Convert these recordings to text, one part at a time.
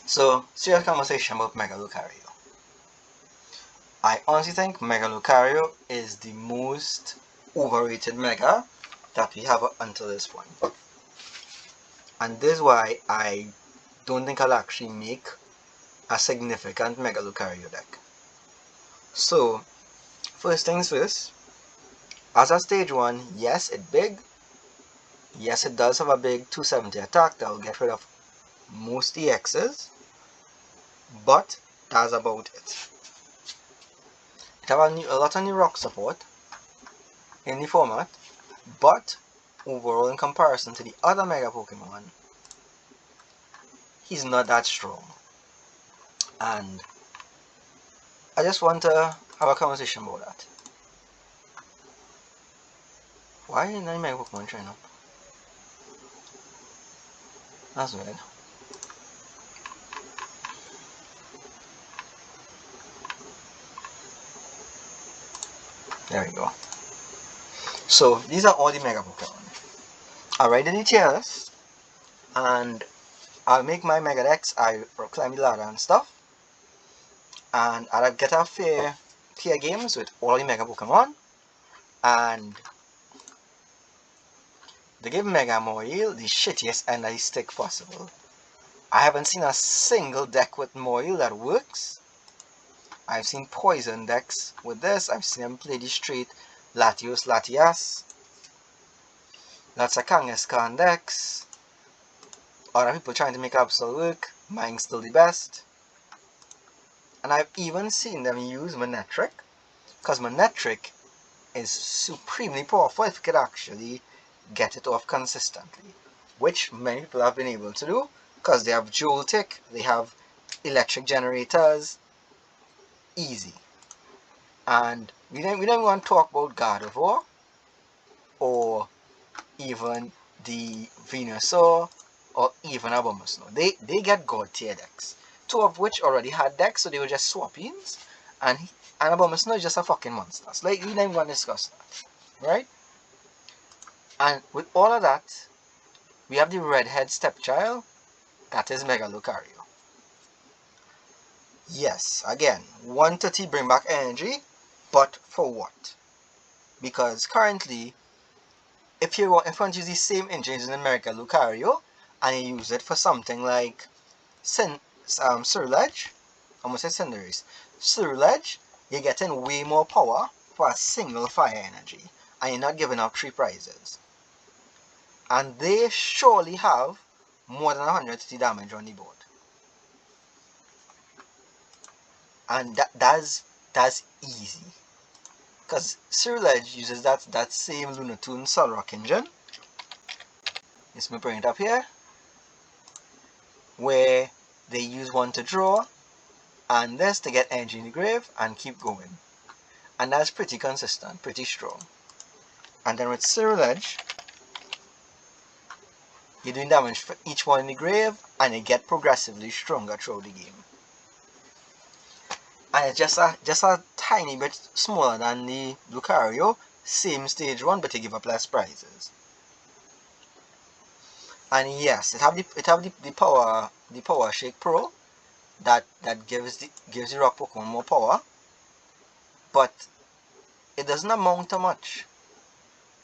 So, serious conversation about Mega Lucario. I honestly think Mega Lucario is the most overrated Mega that we have until this point. And this is why I don't think I'll actually make a significant Mega Lucario deck. So, first things first, as a stage 1, yes, it's big. Yes, it does have a big 270 attack that will get rid of most EXs, but that's about it. It has a lot of new rock support in the format, but overall in comparison to the other Mega Pokemon, he's not that strong. And I just want to have a conversation about that. Why isn't any Mega Pokemon showing up? That's weird. There we go. So these are all the Mega Pokemon. I'll write the details and I'll make my Mega decks. I climb the ladder and stuff. And I'll get a fair games with all the Mega Pokemon. And they give Mega Moil the shittiest end of the stick possible. I haven't seen a single deck with Moil that works. I've seen poison decks with this. I've seen them play the straight Latios Latias. Lots of Kangaskhan decks. Other people trying to make Absol work. Mine's still the best. And I've even seen them use Manectric. Because Manectric is supremely powerful if you could actually get it off consistently. Which many people have been able to do. Because they have Joltik, they have electric generators. Easy. And we don't want to talk about Gardevoir or even the Venusaur or even Abomasnow. They get God tier decks. Two of which already had decks, so they were just swap-ins. And Abomasnow is just a fucking monster. So like, we don't want to discuss that. Right? And with all of that, we have the redhead stepchild. That is Mega Lucario. Yes, again, 130 bring back energy, but for what? Because currently, if you want to use the same engine in Mega Lucario, and you use it for something like Ceruledge, almost said Cinderace, Ceruledge, you're getting way more power for a single fire energy, and you're not giving up 3 prizes. And they surely have more than 150 damage on the board. And that's easy. Because Ceruledge uses that same Lunatone Solrock engine. Let me bring it up here. Where they use one to draw, and this to get energy in the grave and keep going. And that's pretty consistent, pretty strong. And then with Ceruledge, you're doing damage for each one in the grave, and you get progressively stronger throughout the game. And it's just a tiny bit smaller than the Lucario, same stage 1, but you give up less prizes. And yes, it have the power Shake Pro that gives the rock Pokemon more power, but it doesn't amount to much.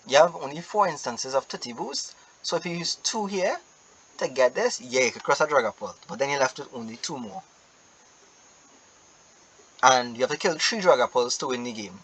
You have only 4 instances of 30 boost, so if you use 2 here to get this, yeah, you could cross a Dragapult, but then you're left with only 2 more. And you have to kill 3 Dragapults to win the game.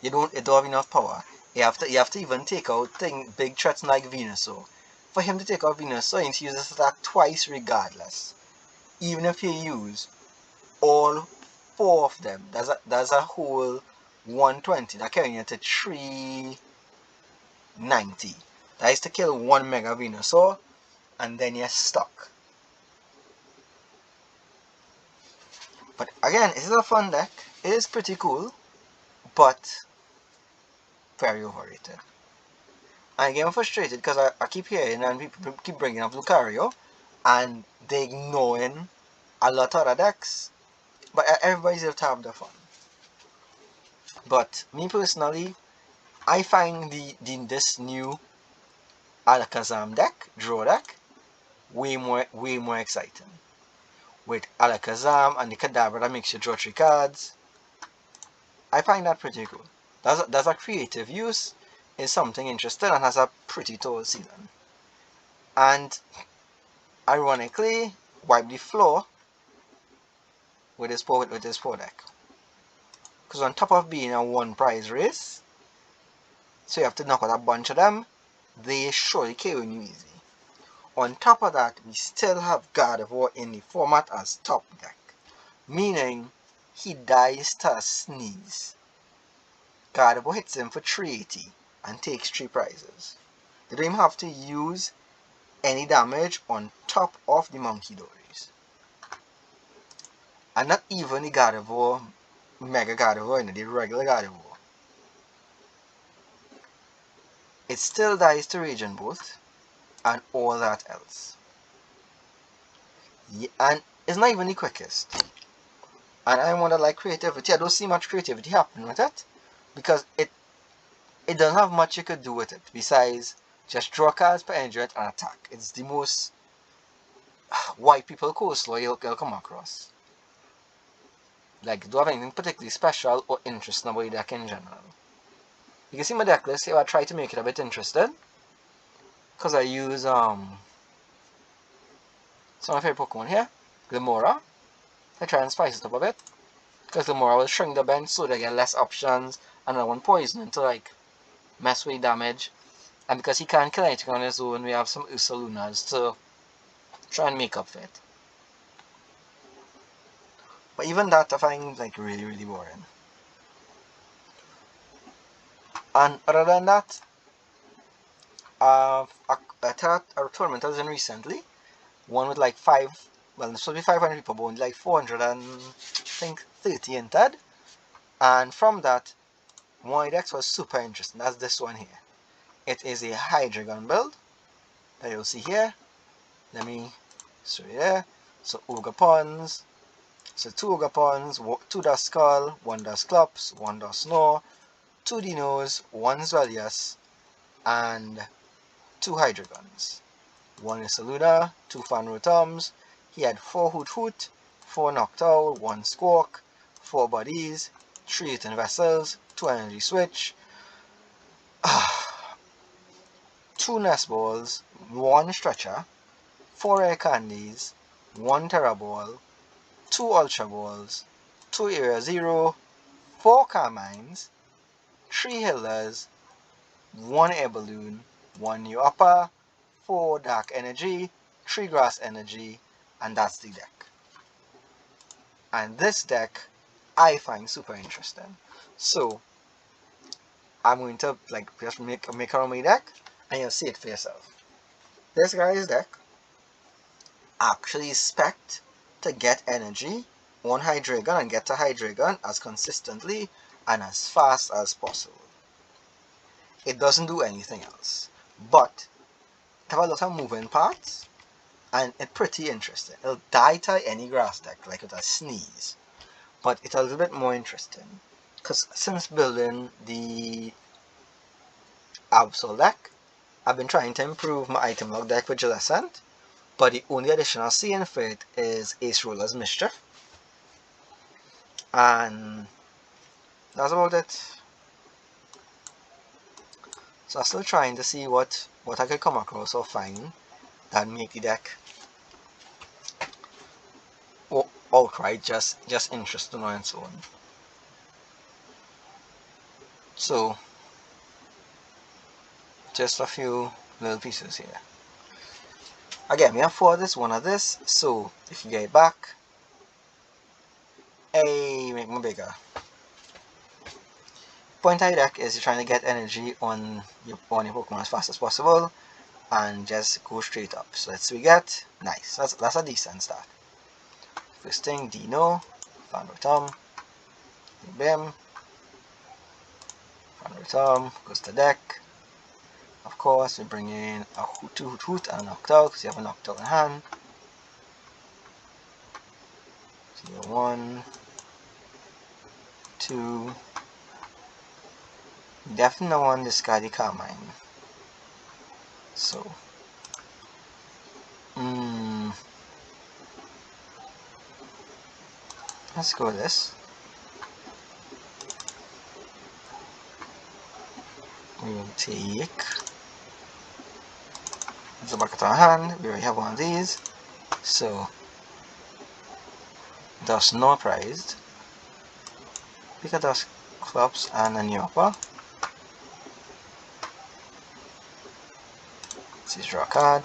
It don't have enough power. You have to even take out big threats like Venusaur. For him to take out Venusaur, you need to use this attack twice regardless. Even if you use all 4 of them, that's a whole 120. That carrying you to 390. That is to kill 1 Mega Venusaur, and then you're stuck. But again, it is a fun deck. It is pretty cool, but very overrated. I get frustrated because I keep hearing and people keep bringing up Lucario, and they ignoring a lot of other decks. But everybody's able to have their fun. But me personally, I find this new Alakazam deck, draw deck, way more exciting. With Alakazam and the Kadabra that makes you draw 3 cards. I find that pretty cool. That's a creative use, is something interesting, and has a pretty tall ceiling. And ironically, wipe the floor with his poor deck. Because on top of being a 1 prize race, so you have to knock out a bunch of them, they surely KOing you easy. On top of that, we still have Gardevoir in the format as top deck, meaning he dies to a sneeze. Gardevoir hits him for 380 and takes 3 prizes. They don't even have to use any damage on top of the Monkey Dories. And not even the Gardevoir, Mega Gardevoir, the regular Gardevoir. It still dies to Rage and Both and all that else. Yeah, and it's not even the quickest. And I wonder, like, creativity, I don't see much creativity happening with it, because it doesn't have much you could do with it besides just draw cards per entrant and attack. It's the most white people coleslaw you'll come across. Like, do I have anything particularly special or interesting about the deck in general? You can see my deck list here. I try to make it a bit interesting, because I use some of my favorite Pokemon here, Glimora. I try and spice it up a bit, because Glimora will shrink the bench so they get less options, and I want poison to, like, mess with damage. And because he can't kill anything on his own, we have some Ursalunas to try and make up for it. But even that I find, like, really, really boring. And other than that, a tournament I was in recently, one with like 5, well, it's supposed to be 500 people, but only like 430 entered. And from that, one decks was super interesting. That's this one here. It is a Hydreigon build that you'll see here. Let me show you there. So Ogre-Pons. So 2 Ogre-Pons, 2 Duskull, 1 Dusclops, 1 Dusknoir, 2 Dinos, 1 Zwellius, and 2 Hydreigons. 1 Ursaluna, 2 Fanrotums. He had 4 Hoot Hoot, 4 Noctowl, 1 Squawk, 4 Buddies, 3 Eaten Vessels, 2 Energy Switch, 2 Nest Balls, 1 Stretcher, 4 Air Candies, 1 Terra Ball, 2 Ultra Balls, 2 Area Zero, 4 Carmines, 3 Hilders, 1 Air Balloon, 1 New Upper, 4 Dark Energy, 3 Grass Energy, and that's the deck. And this deck I find super interesting. So I'm going to, like, just make around my deck, and you'll see it for yourself. This guy's deck actually spec'd to get energy on Hydreigon and get to Hydreigon as consistently and as fast as possible. It doesn't do anything else, but it has a lot of moving parts, and it's pretty interesting. It'll die to any grass deck, like with a sneeze, but it's a little bit more interesting, because since building the Absol deck, I've been trying to improve my item log deck with Gillescent, but the only addition I'll see in for it is Ace Ruler's Mischief, and that's about it. So I'm still trying to see what I could come across or find that make the deck outright just interesting on its own. So just a few little pieces here. Again, we have 4 of this, 1 of this, so if you get it back, hey, make me bigger. Point of the deck is you're trying to get energy on your Pokemon as fast as possible, and just go straight up. So let's see what we get. Nice, that's a decent start. First thing, Dino, Fanrotom, Bim, Fanrotom, goes to deck. Of course, we bring in a Hoot Hoot and a Noctowl, because you have a Noctowl in hand. So you have 1, 2. We definitely don't want to discard the Carmine. So, Let's go with this. We will take the back of our hand. We already have one of these, so thus no prized. Pick a dust clubs and a new upper. Let's draw a card.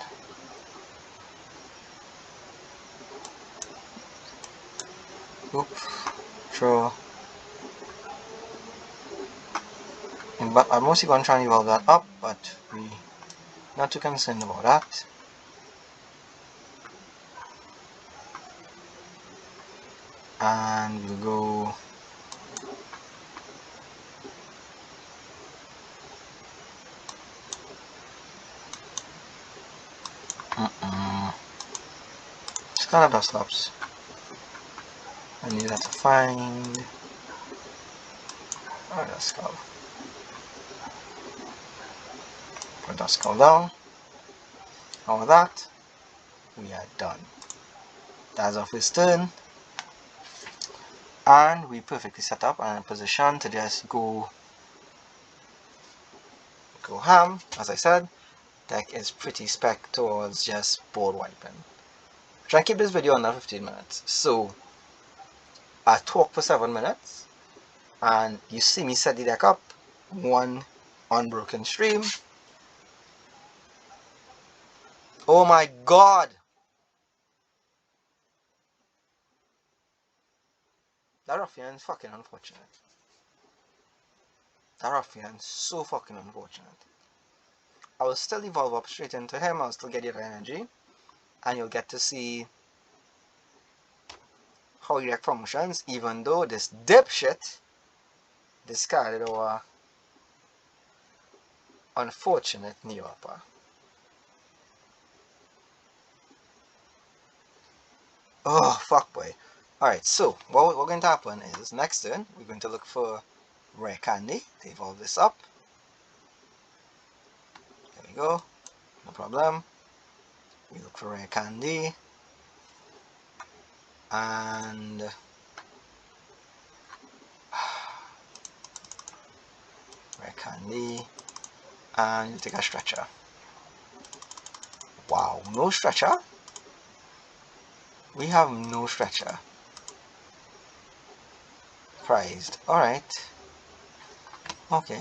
Oop, draw. But I'm mostly going to try and evolve that up, but we're not too concerned about that. And we'll go it's kind of dust laps. I need that to find our dust skull. Put dust skull down. And with that, we are done. That's our first turn. And we perfectly set up and in position to just go ham. As I said, deck is pretty spec towards just board wiping. Try and keep this video under 15 minutes. So I talk for 7 minutes and you see me set the deck up, one unbroken stream. Oh my god! That ruffian is fucking unfortunate. That ruffian is so fucking unfortunate. I will still evolve up straight into him, I'll still get your energy, and you'll get to see how your deck functions, even though this dipshit discarded our unfortunate new upper. Oh, fuck boy. Alright, so what going to happen is next turn we're going to look for rare candy to evolve this up. There we go, no problem. We look for rare candy and rare candy and you take a stretcher. Wow, no stretcher? We have no stretcher. Prized. Alright. Okay.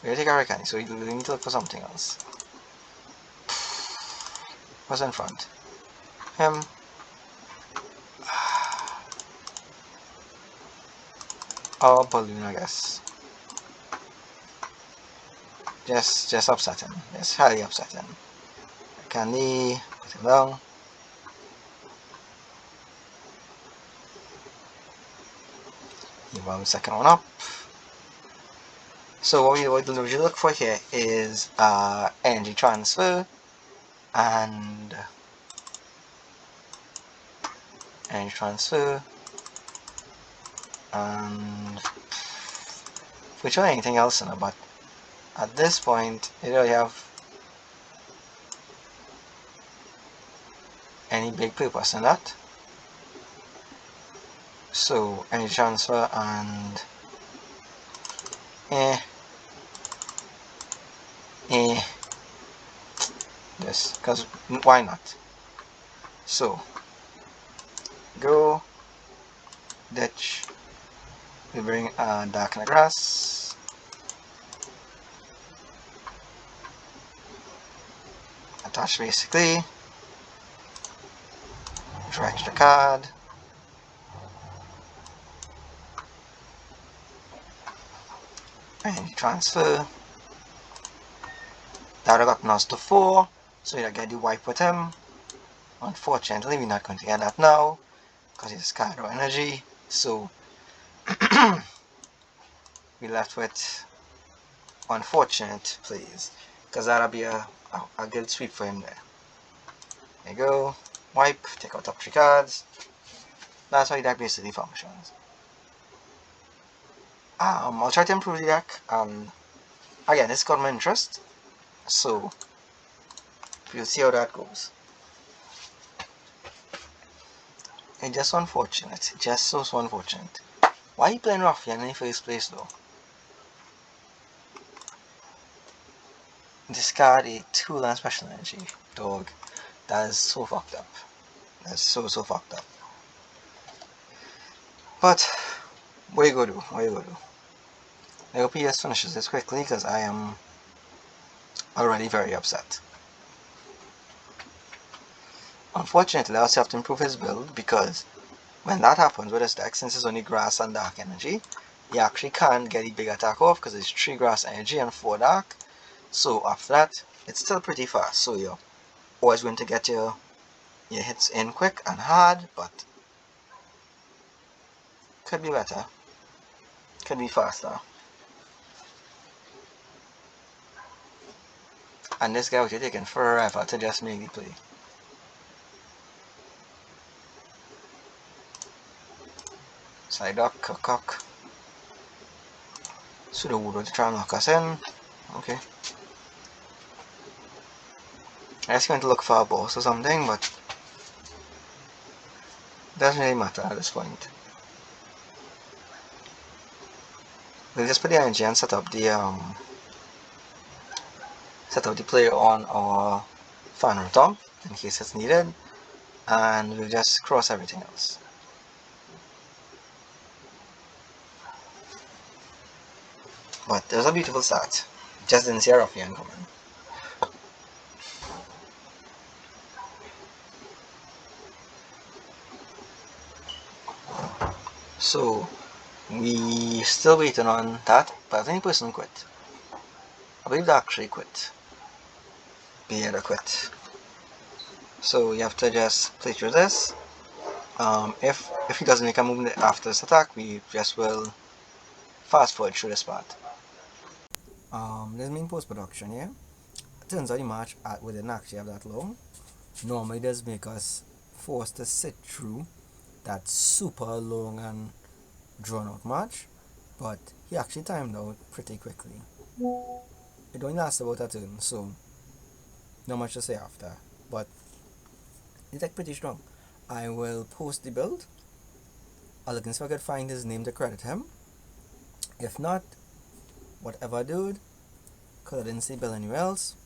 We're gonna take our rare candy, so we need to look for something else. What's in front? Him. Or balloon, I guess. Just upsetting. Just highly upsetting. Candy, put him down. Evolve the second one up. So what we look for here is energy transfer and energy transfer and we try anything else in it, but at this point you don't have any big purpose in that. So energy transfer and this, because why not? So go ditch. We bring darken the grass. Attach basically. Draw extra card. And transfer. That got us to 4. So we get the wipe with him. Unfortunately, we're not going to get that now because it's card or energy. So we left with unfortunate plays because that'll be a good sweep for him there. There you go. Wipe, take out top 3 cards. That's how the deck basically functions. I'll try to improve the deck. Again, it's got my interest, so we'll see how that goes. It's just unfortunate. Just so unfortunate. Why are you playing Ruffian in the first place though? Discard a tool and special energy. Dog. That is so fucked up. That's so fucked up. But what you gonna do? What you gonna do? I hope he just finishes this quickly because I am already very upset. Unfortunately, I also have to improve his build because when that happens with his deck, since it's only grass and dark energy, he actually can't get a big attack off because it's 3 grass energy and 4 dark. So after that, it's still pretty fast. So you're always going to get your hits in quick and hard, but could be better. Could be faster. And this guy would be taking forever to just make the play. Psyduck, cock. Sudowoodo to try and lock us in. Okay. I was going to look for a boss or something, but it doesn't really matter at this point. We'll just put the energy and set up the player on our fan rooftop in case it's needed, and we'll just cross everything else. But there's a beautiful start. Just didn't see a Ruffian coming. So we still waiting on that, but I think the person quit. I believe they actually quit. Yeah, they quit. So you have to just play through this. If he doesn't make a move after this attack, we just will fast forward through this part. There's main post production here. It turns out the match we didn't actually have that long. Normally it does make us forced to sit through that super long and drawn out match, but he actually timed out pretty quickly. It only lasted about a turn, so not much to say after, but it's like pretty strong. I will post the build. I'll look and see if I could find his name to credit him. If not, whatever dude, because I didn't see build anywhere else.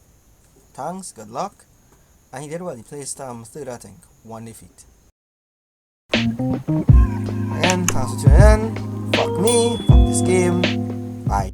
Thanks, good luck. And he did well, he placed third I think, 1 defeat. Again, thanks for tuning in. Fuck me, fuck this game. Bye.